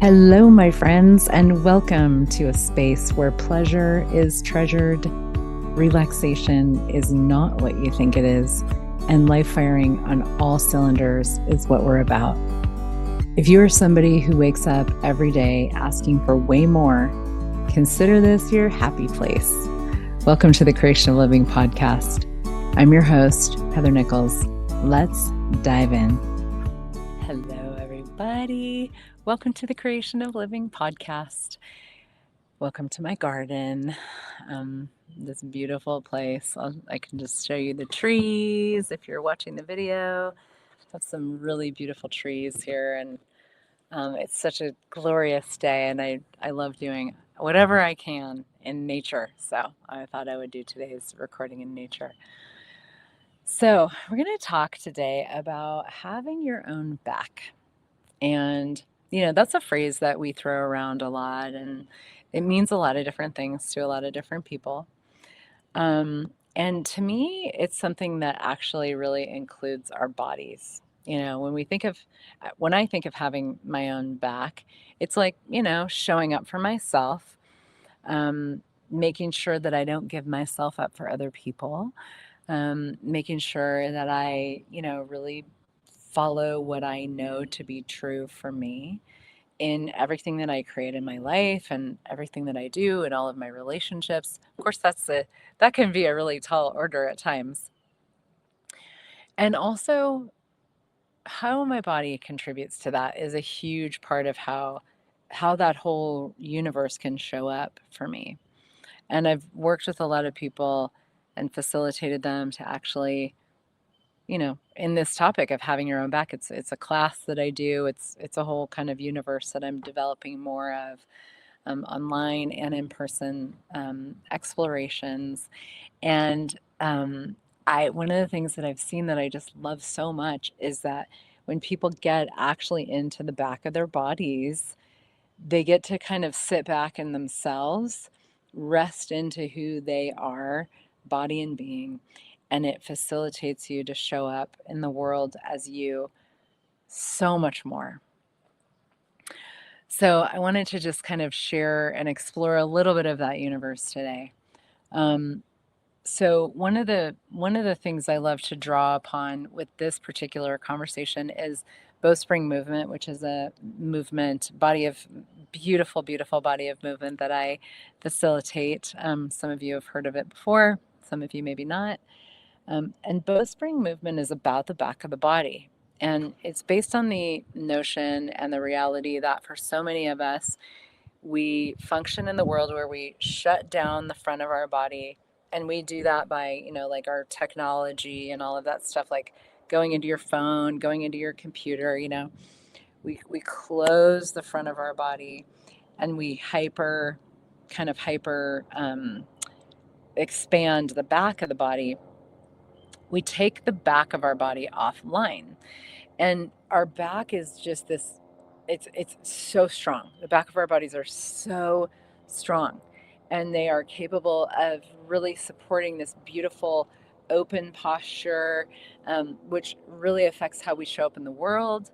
Hello, my friends, and welcome to a space where pleasure is treasured, relaxation is not what you think it is, and life firing on all cylinders is what we're about. If you are somebody who wakes up every day asking for way more, consider this your happy place. Welcome to the Creation of Living podcast. I'm your host, Heather Nichols. Let's dive in. Hello, everybody. Welcome to the Creation of Living podcast. Welcome to my garden, this beautiful place. I can just show you the trees if you're watching the video. I have some really beautiful trees here, and it's such a glorious day, and I love doing whatever I can in nature. So I thought I would do today's recording in nature. So we're going to talk today about having your own back. And, that's a phrase that we throw around a lot, and it means a lot of different things to a lot of different people. And to me, it's something that actually really includes our bodies. When I think of having my own back, it's like, showing up for myself, making sure that I don't give myself up for other people, making sure that I, really follow what I know to be true for me in everything that I create in my life and everything that I do in all of my relationships. Of course, that can be a really tall order at times. And also how my body contributes to that is a huge part of how that whole universe can show up for me. And I've worked with a lot of people and facilitated them to actually, in this topic of having your own back. It's a class that I do. It's a whole kind of universe that I'm developing more of, online and in person, explorations. And one of the things that I've seen that I just love so much is that when people get actually into the back of their bodies, they get to kind of sit back in themselves, rest into who they are, body and being, and it facilitates you to show up in the world as you so much more. So I wanted to just kind of share and explore a little bit of that universe today. So one of the things I love to draw upon with this particular conversation is Bowspring movement, which is a beautiful, beautiful body of movement that I facilitate. Some of you have heard of it before, some of you maybe not. And Bowspring movement is about the back of the body. And it's based on the notion and the reality that for so many of us, we function in the world where we shut down the front of our body. And we do that by, like our technology and all of that stuff, like going into your phone, going into your computer, we close the front of our body and we hyper expand the back of the body. We take the back of our body offline, and our back is just this, it's so strong. The back of our bodies are so strong, and they are capable of really supporting this beautiful open posture, which really affects how we show up in the world,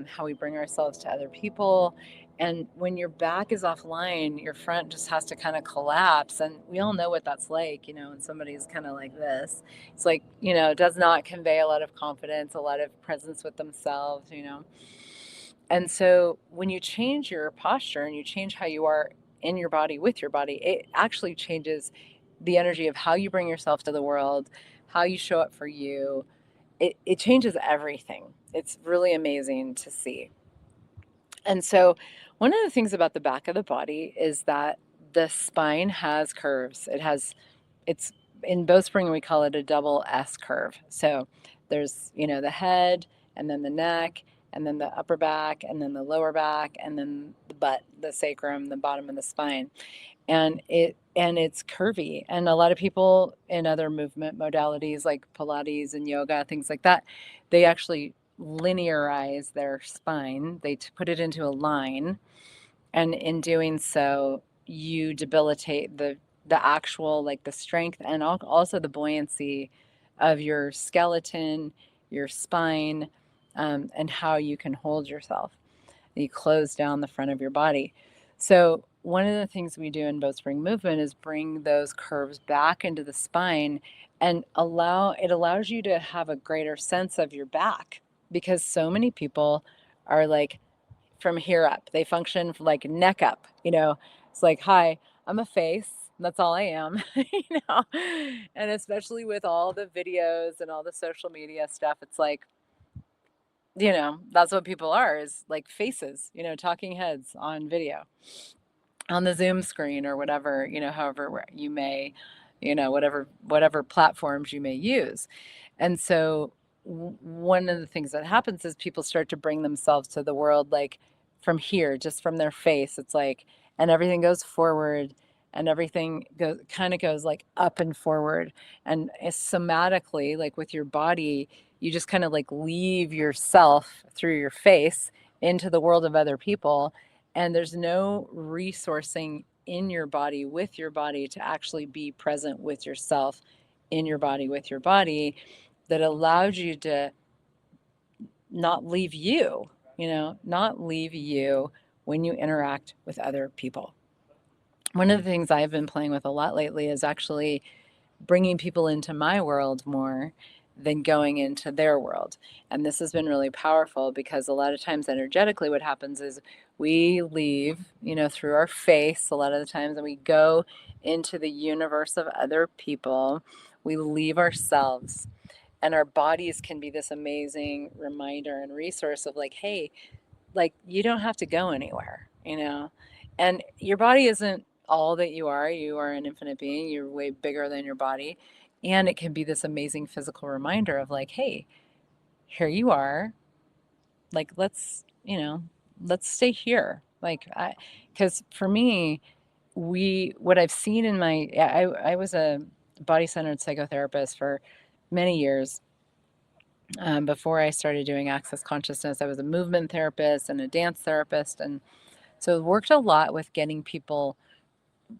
how we bring ourselves to other people. And when your back is offline, your front just has to kind of collapse. And we all know what that's like, when somebody's kind of like this. It's like, it does not convey a lot of confidence, a lot of presence with themselves. And so when you change your posture and you change how you are in your body with your body, it actually changes the energy of how you bring yourself to the world, how you show up for you. It changes everything. It's really amazing to see. And so one of the things about the back of the body is that the spine has curves. It's in Bowspring, we call it a double S curve. So there's, the head, and then the neck, and then the upper back, and then the lower back, and then the butt, the sacrum, the bottom of the spine. And it's curvy. And a lot of people in other movement modalities like Pilates and yoga, things like that, they actually linearize their spine. They put it into a line, and in doing so, you debilitate the actual, like, the strength and also the buoyancy of your skeleton, your spine, and how you can hold yourself. and you close down the front of your body. So one of the things we do in Bowspring movement is bring those curves back into the spine, and allows you to have a greater sense of your back, because so many people are like from here up. They function like neck up, It's like, hi, I'm a face. That's all I am, And especially with all the videos and all the social media stuff, it's like, that's what people are, is like faces, talking heads on video, on the Zoom screen or whatever, however you may, whatever platforms you may use. And so one of the things that happens is people start to bring themselves to the world like from here, just from their face. It's like, and everything goes forward, and everything goes like up and forward. And somatically, like with your body, you just kind of like leave yourself through your face into the world of other people, and there's no resourcing in your body with your body to actually be present with yourself in your body with your body, that allows you to not leave you, not leave you when you interact with other people. One of the things I've been playing with a lot lately is actually bringing people into my world more than going into their world. And this has been really powerful, because a lot of times energetically what happens is we leave, through our face a lot of the times, and we go into the universe of other people. We leave ourselves, and our bodies can be this amazing reminder and resource of like, hey, like, you don't have to go anywhere, and your body isn't all that you are. You are an infinite being. You're way bigger than your body. And it can be this amazing physical reminder of like, hey, here you are. Like, let's stay here. Like, because for me, what I've seen in I was a body-centered psychotherapist for many years. Before I started doing Access Consciousness, I was a movement therapist and a dance therapist. And so worked a lot with getting people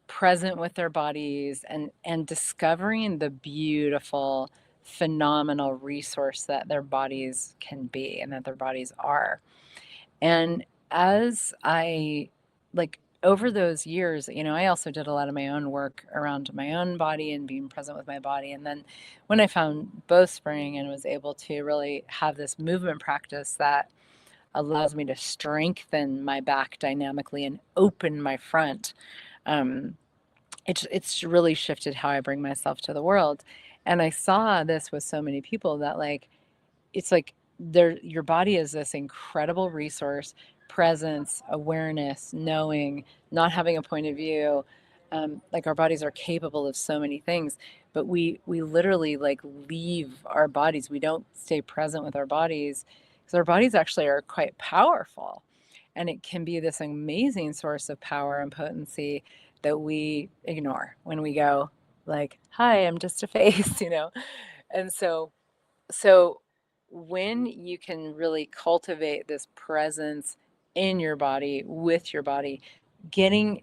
present with their bodies, and discovering the beautiful, phenomenal resource that their bodies can be and that their bodies are. And as I, like, over those years, I also did a lot of my own work around my own body and being present with my body. And then when I found Bowspring and was able to really have this movement practice that allows me to strengthen my back dynamically and open my front, um, it's really shifted how I bring myself to the world. And I saw this with so many people that, like, it's like your body is this incredible resource, presence, awareness, knowing, not having a point of view. Like, our bodies are capable of so many things, but we literally like leave our bodies. We don't stay present with our bodies, because our bodies actually are quite powerful, and it can be this amazing source of power and potency that we ignore when we go like, hi, I'm just a face, And so when you can really cultivate this presence in your body, with your body, getting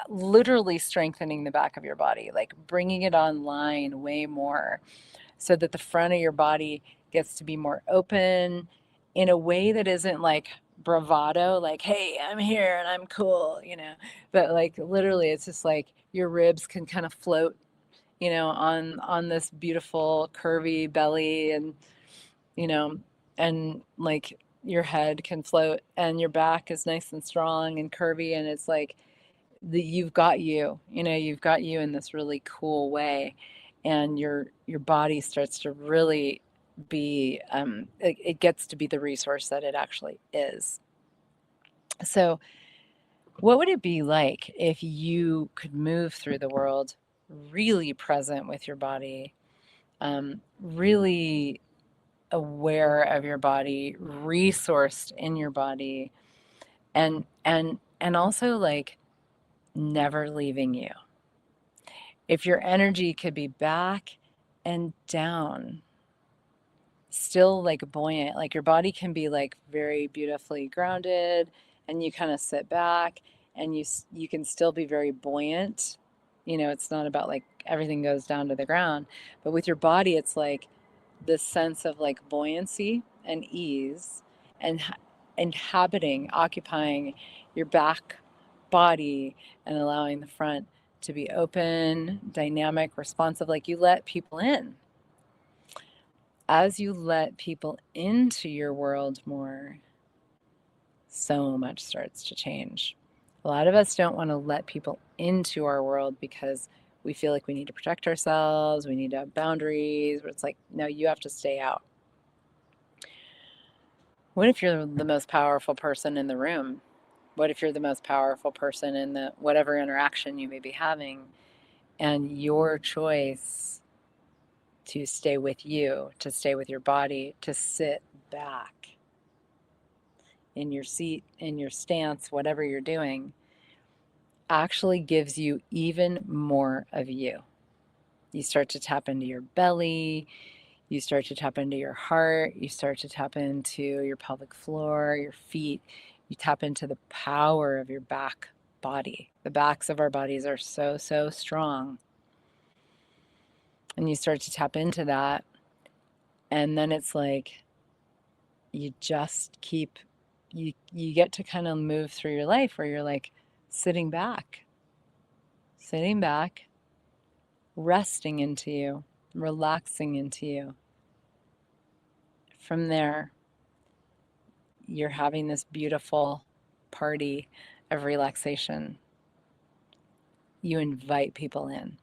literally strengthening the back of your body, like bringing it online way more, so that the front of your body gets to be more open in a way that isn't like bravado, like, hey, I'm here and I'm cool, but like literally it's just like your ribs can kind of float, on this beautiful curvy belly, and you know, and like your head can float, and your back is nice and strong and curvy, and it's like you've got you've got you in this really cool way, and your body starts to really be it gets to be the resource that it actually is. So what would it be like if you could move through the world really present with your body, really aware of your body, resourced in your body, and also like never leaving you? If your energy could be back and down, still like buoyant, like your body can be like very beautifully grounded, and you kind of sit back, and you can still be very buoyant. It's not about like everything goes down to the ground, but with your body, it's like this sense of like buoyancy and ease, and inhabiting, occupying your back body and allowing the front to be open, dynamic, responsive, like you let people in. As you let people into your world more, so much starts to change. A lot of us don't want to let people into our world because we feel like we need to protect ourselves, we need to have boundaries, but it's like, no, you have to stay out. What if you're the most powerful person in the room? What if you're the most powerful person in the whatever interaction you may be having, and your choice to stay with you, to stay with your body, to sit back in your seat, in your stance, whatever you're doing, actually gives you even more of you. You start to tap into your belly, you start to tap into your heart, you start to tap into your pelvic floor, your feet, you tap into the power of your back body. The backs of our bodies are so, so strong. And you start to tap into that. And then it's like you just keep, you get to kind of move through your life where you're like sitting back, resting into you, relaxing into you. From there, you're having this beautiful party of relaxation. You invite people in.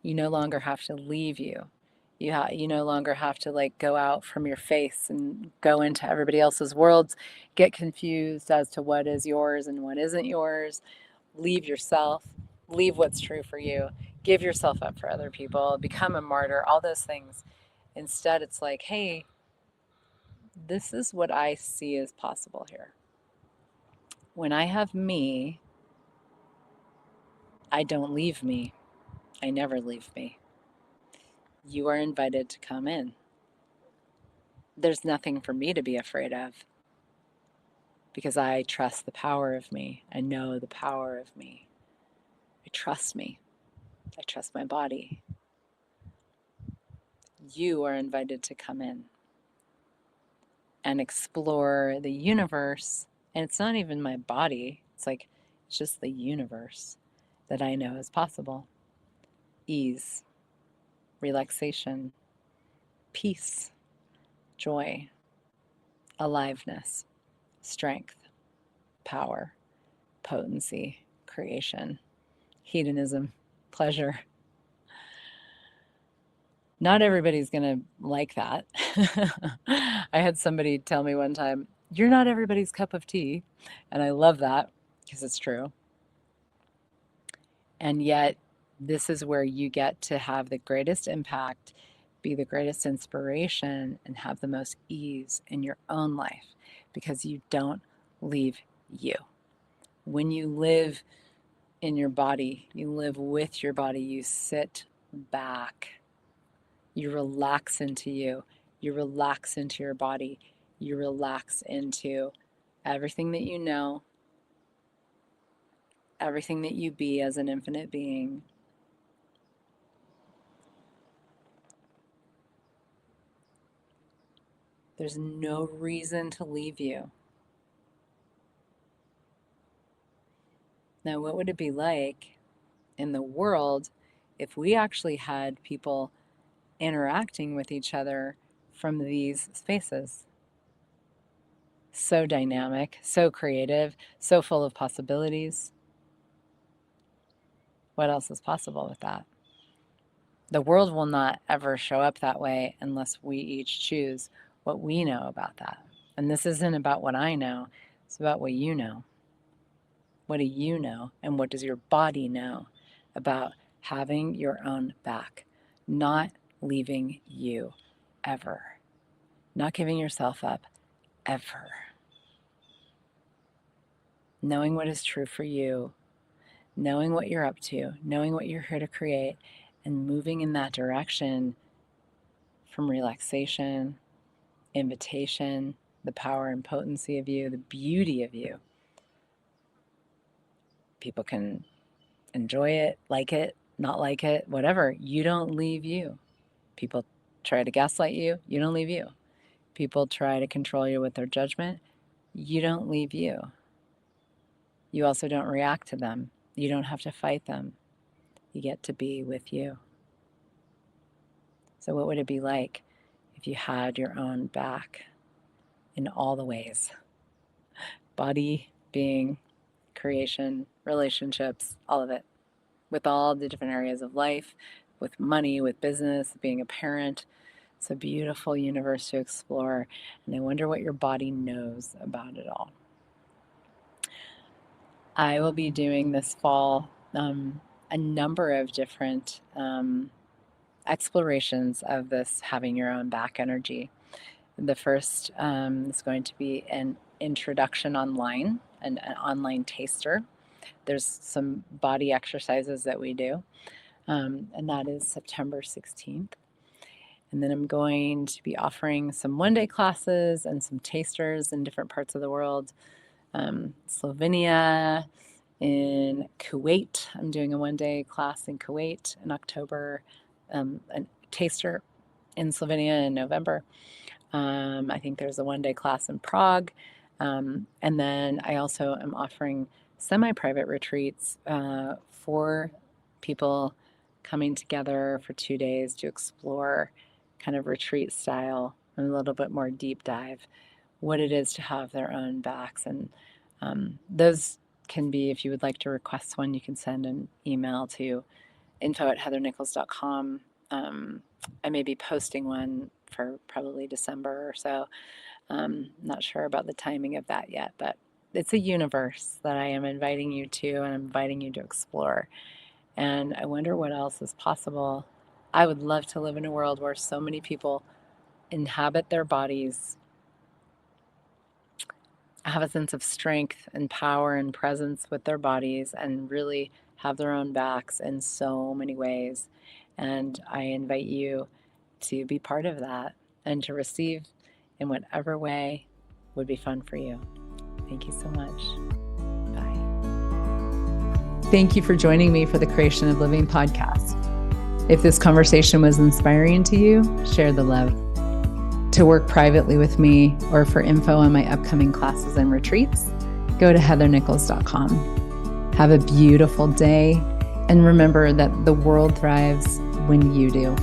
You no longer have to leave you. You no longer have to like go out from your face and go into everybody else's worlds, get confused as to what is yours and what isn't yours. Leave yourself, leave what's true for you, give yourself up for other people, become a martyr, all those things. Instead, it's like, hey, this is what I see as possible here. When I have me, I don't leave me. I never leave me. You are invited to come in. There's nothing for me to be afraid of because I trust the power of me. I know the power of me. I trust me. I trust my body. You are invited to come in and explore the universe. And it's not even my body, it's just the universe that I know is possible. Ease, relaxation, peace, joy, aliveness, strength, power, potency, creation, hedonism, pleasure. Not everybody's going to like that. I had somebody tell me one time, "You're not everybody's cup of tea." And I love that because it's true. And yet, this is where you get to have the greatest impact, be the greatest inspiration, and have the most ease in your own life because you don't leave you. When you live in your body, you live with your body, you sit back, you relax into you relax into your body, you relax into everything that you know, everything that you be as an infinite being. There's no reason to leave you. Now, what would it be like in the world if we actually had people interacting with each other from these spaces? So dynamic, so creative, so full of possibilities. What else is possible with that? The world will not ever show up that way unless we each choose what we know about that. And this isn't about what I know, it's about what you know. What do you know? And what does your body know about having your own back, not leaving you ever, not giving yourself up ever, knowing what is true for you, knowing what you're up to, knowing what you're here to create, and moving in that direction from relaxation, invitation, the power and potency of you, the beauty of you. People can enjoy it, not like it, whatever. You don't leave you. People try to gaslight you, you don't leave you. People try to control you with their judgment, You don't leave you. You also don't react to them. You don't have to fight them. You get to be with you. So what would it be like if you had your own back in all the ways? Body, being, creation, relationships, all of it. With all the different areas of life, with money, with business, being a parent. It's a beautiful universe to explore. And I wonder what your body knows about it all. I will be doing this fall a number of different explorations of this having your own back energy. The first is going to be an introduction online, an online taster. There's some body exercises that we do, and that is September 16th. And then I'm going to be offering some one-day classes and some tasters in different parts of the world. Slovenia, in Kuwait. I'm doing a one-day class in Kuwait in October, a taster in Slovenia in November. I think there's a one-day class in Prague. And then I also am offering semi-private retreats for people coming together for 2 days to explore kind of retreat style and a little bit more deep dive what it is to have their own backs. And those can be, if you would like to request one, you can send an email to info@heathernichols.com. I may be posting one for probably December or so. Not sure about the timing of that yet, but it's a universe that I am inviting you to and I'm inviting you to explore. And I wonder what else is possible. I would love to live in a world where so many people inhabit their bodies, have a sense of strength and power and presence with their bodies, and really have their own backs in so many ways. And I invite you to be part of that and to receive in whatever way would be fun for you. Thank you so much. Bye. Thank you for joining me for the Creation of Living podcast. If this conversation was inspiring to you, share the love. To work privately with me or for info on my upcoming classes and retreats, go to heathernichols.com. Have a beautiful day, and remember that the world thrives when you do.